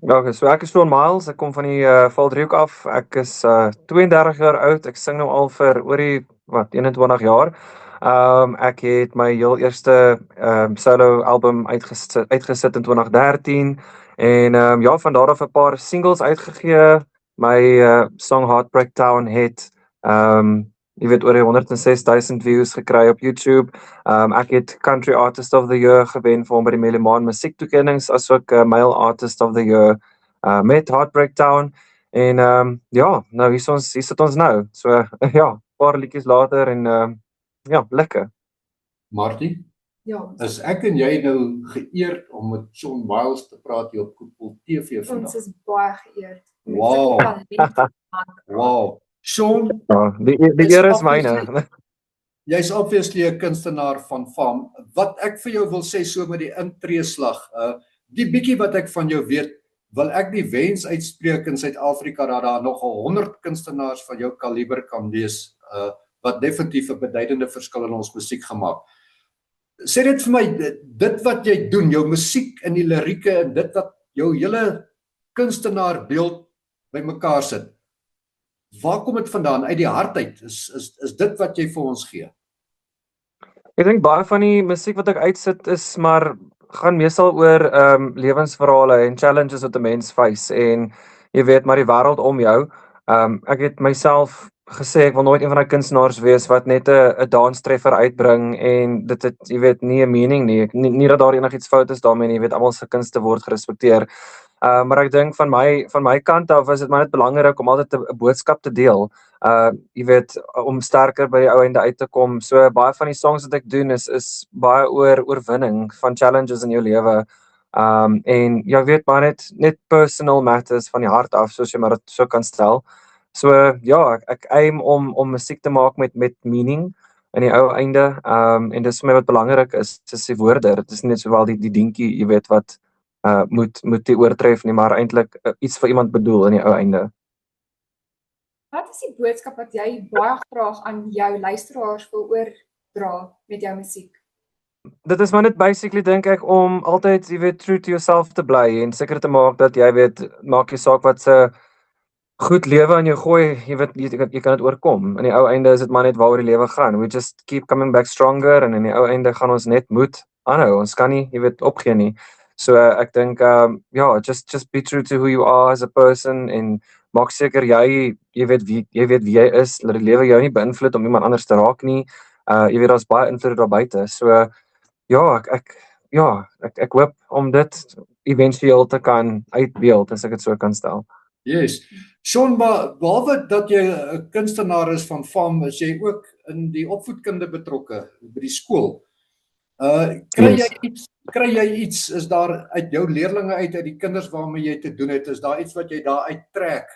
Ja, okay, so ek is Shaun Miles, ek kom van die Valdriehoek af. Ek is 32 jaar oud. Ek sing nou al vir oor die 21 jaar. Ek het my heel eerste solo album uitgesit in 2013 en ja, van daar af 'n paar singles uitgegee. My song Heartbreak Town het jy weet oor die 106,000 views gekry op YouTube. Ek het Country Artist of the Year gewen vir hom by die Melimaan musiektoekennings asook Male Artist of the Year met Heartbreak Town en ja, nou hier sit ons nou. So ja, paar liedjies later en ja, lekker. Martie, Ja, is ek en jy nou geëerd om met Shaun Miles te praat hier op Koepel TV ons vandag? is baie geëerd. Met Wow. sulke talent van Wow. Shaun, Ja, die Is eer is obviously- myne. jy's obviously 'n kunstenaar van fam. Wat ek vir jou wil sê so met die intreeslag, die bietjie wat ek van jou weet, wil ek die wens uitspreek in Suid-Afrika dat daar nog 100 kunstenaars van jou kaliber kan wees, wat definitief 'n beduidende verskil in ons musiek gemaak. Sê dit vir my, dit wat jy doen, jou musiek en die lirieke en dit wat jou hele kunstenaarbeeld bymekaar sit. Waar kom dit vandaan? Uit die hart uit? Is dit wat jy vir ons gee? Ek dink baie van die musiek wat ek uitsit is maar gaan meestal oor lewensverhale en challenges wat 'n mens face en jy weet maar die wêreld om jou. Ek het myself gesê ek wil nooit een van daai kunstenaars wees wat net 'n danstreffer uitbring en dit het jy weet nie 'n meaning nie. Nie dat daar enigiets fout is daarmee nie, jy weet almal se kunste word gerespekteer. Maar ek dink van my kant af is dit maar net belangrik om altyd 'n boodskap te deel. Jy weet om sterker by die ou einde uit te kom. So baie van die songs wat ek doen is baie oor oorwinning van challenges in jou lewe. En jy weet maar net personal matters van die hart af soos jy maar dit so kan stel. So ja, ek aim om musiek te maak met meaning in die ou einde. En dis vir my wat belangrik is die woorde. Dit is nie net sowel die dingetjie, jy weet wat moet die oortref nie, maar eintlik iets vir iemand bedoel in die ou einde. Wat is die boodskap wat jy baie graag aan jou luisteraars wil oordra met jou musiek? Dit is maar net basically dink ek om altyd, jy weet, true to yourself te bly en seker te maak dat jy weet, maak jy saak wat se goed lewe aan jou gooi, jy weet jy kan dit oorkom. In die ou einde is dit maar net waaroor die lewe gaan. We just keep coming back stronger en in die ou einde gaan ons net moed aanhou. Ons kan nie, jy weet, opgee nie. So ek dink ja, just be true to who you are as a person en maak seker jy weet wie jy is, laat die lewe jou nie beïnvloed om iemand anders te raak nie. Jy weet daar's baie invloede daar buite. So ja, ek hoop om dit éventueel te kan uitbeeld as ek dit so kan stel. Yes. Shaun, behalwe dat jy 'n kunstenaar is van fam, is jy ook in die opvoedkunde betrokke by die skool. Kry jy iets, is daar uit jou leerlinge uit die kinders waarmee jy te doen het, is daar iets wat jy daar uittrek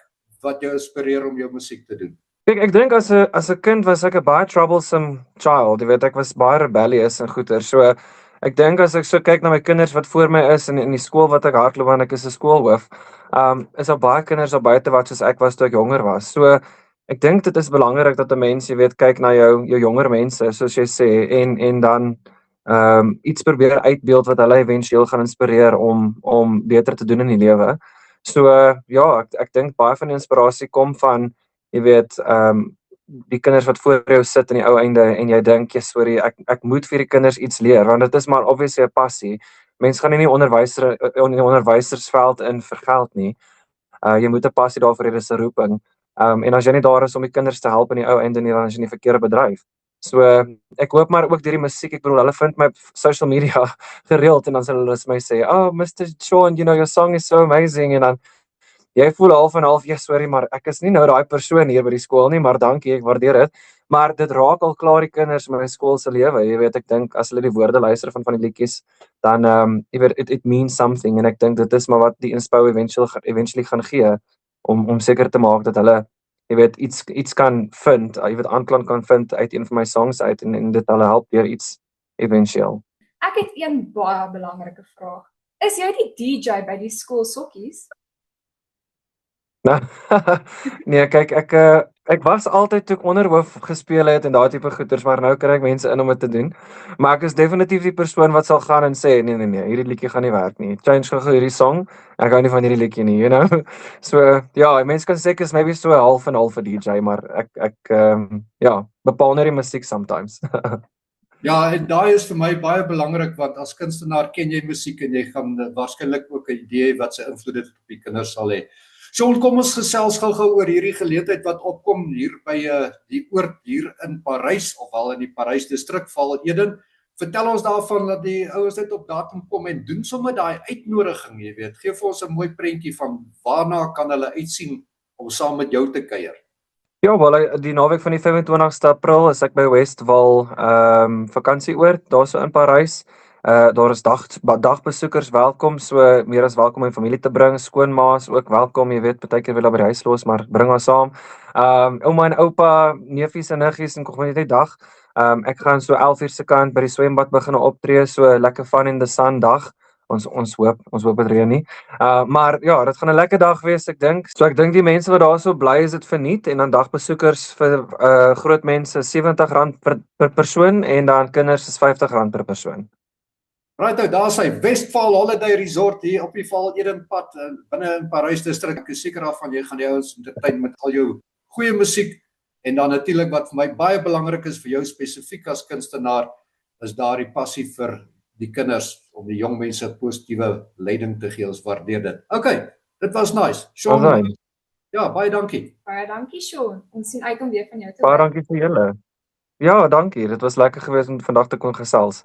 wat jou inspireer om jou musiek te doen? Kijk, ek dink as 'n kind was ek 'n baie troublesome child. Jy weet, ek was baie rebellious en goeie. So ek dink as ek so kyk na my kinders wat voor my is in die skool wat ek hardloop want ek is 'n skoolhoof, is daar baie kinders daar buite wat soos ek was toe ek jonger was. So ek dink dit is belangrik dat 'n mens, jy weet, kyk na jou jonger mense soos jy sê en dan iets probeer uitbeeld wat hulle éventueel gaan inspireer om beter te doen in die lewe. So ja, ek dink baie van die inspirasie kom van jy weet, die kinders wat voor jou sit in die ou einde en jy dink, sorry, ek moet vir die kinders iets leer want dit is maar obviously 'n passie. Mense gaan nie in die onderwysersveld in vir geld nie. Jy moet 'n passie daarvoor hê, dis 'n roeping. En as jy nie daar is om die kinders te help in die ou einde nie, dan is jy in die verkeerde bedryf. So ek hoop maar ook deur die musiek, ek bedoel hulle vind my op social media gereeld en dan sal hulle vir my sê, "Oh, Mr. Shaun, you know your song is so amazing." En dan jy voel half en half, ja, sorry, maar ek is nie nou daai persoon hier by die skool nie, maar dankie, ek waardeer dit. Maar dit raak al klaar die kinders in my skool se lewe. Jy weet, ek dink as hulle die woorde luister van die liedjies, dan jy weet it means something en ek dink dit is maar wat die inspo eventually gaan gee om seker te maak dat hulle jy weet iets kan vind, jy weet aanklank kan vind uit een van my songs uit en dit hulle help deur iets eventueel. Ek het een baie belangrike vraag. Is jy die DJ by die skool sokkies? Nee, kyk Ek was altyd toe ek onderhoof gespeel het en daai tipe goeters, maar nou kry ek mense in om dit te doen. Maar ek is definitief die persoon wat sal gaan en sê nee, hierdie liedjie gaan nie werk nie. Change gou hierdie song. Ek hou nie van hierdie liedjie nie, you know. So ja, mense kan sê ek is maybe so half en half 'n DJ, maar ek ja, bepaal net die musiek sometimes. Ja, en daai is vir my baie belangrik want as kunstenaar ken jy musiek en jy gaan waarskynlik ook 'n idee wat sy invloed dit op die kinders sal hê. Sean, kom ons gesels gou-gou oor hierdie geleentheid wat opkom hier by die oord hier in Parys of al in die Parys distrik Val Eden. Vertel ons daarvan dat die ouens net op datum kom en doen sommer daai uitnodiging, jy weet. Gee vir ons 'n mooi prentjie van waarna kan hulle uitsien om saam met jou te kuier. Ja, wel die naweek van die 25ste April is ek by Westwall vakansieoord daarso in Parys. Daar is dagbesoekers welkom, so meer as welkom om familie te bring, skoonma's ook welkom, jy weet, partykeer wil hulle by die huis los, maar bring haar saam. Ouma en oupa, neefies en niggies en kom net dag. Ek gaan so 11:00 se kant by die swembad begin optree, so lekker fun in the sun dag. Ons hoop dit reën nie. Maar ja, dit gaan 'n lekker dag wees, ek dink. So ek dink die mense wat daarso bly is dit verniet en dan dagbesoekers vir groot mense R70 per persoon en dan kinders is R50 per persoon. Right nou, daar is hy Westval Holiday Resort hier op die Val Eden pad binne in Parys distrik. Ek is seker daarvan jy gaan die ouens entertain met al jou goeie musiek en dan natuurlik wat vir my baie belangrik is vir jou spesifiek as kunstenaar is daardie passie vir die kinders om die jong mense positiewe leiding te gee. Ons waardeer dit. Okay, dit was nice. Sean, Alright. ja, baie dankie. Baie dankie Sean. Ons sien uit om weer van jou te Baie hoor. dankie vir julle. Ja, dankie. Dit was lekker geweest om vandag te kon gesels.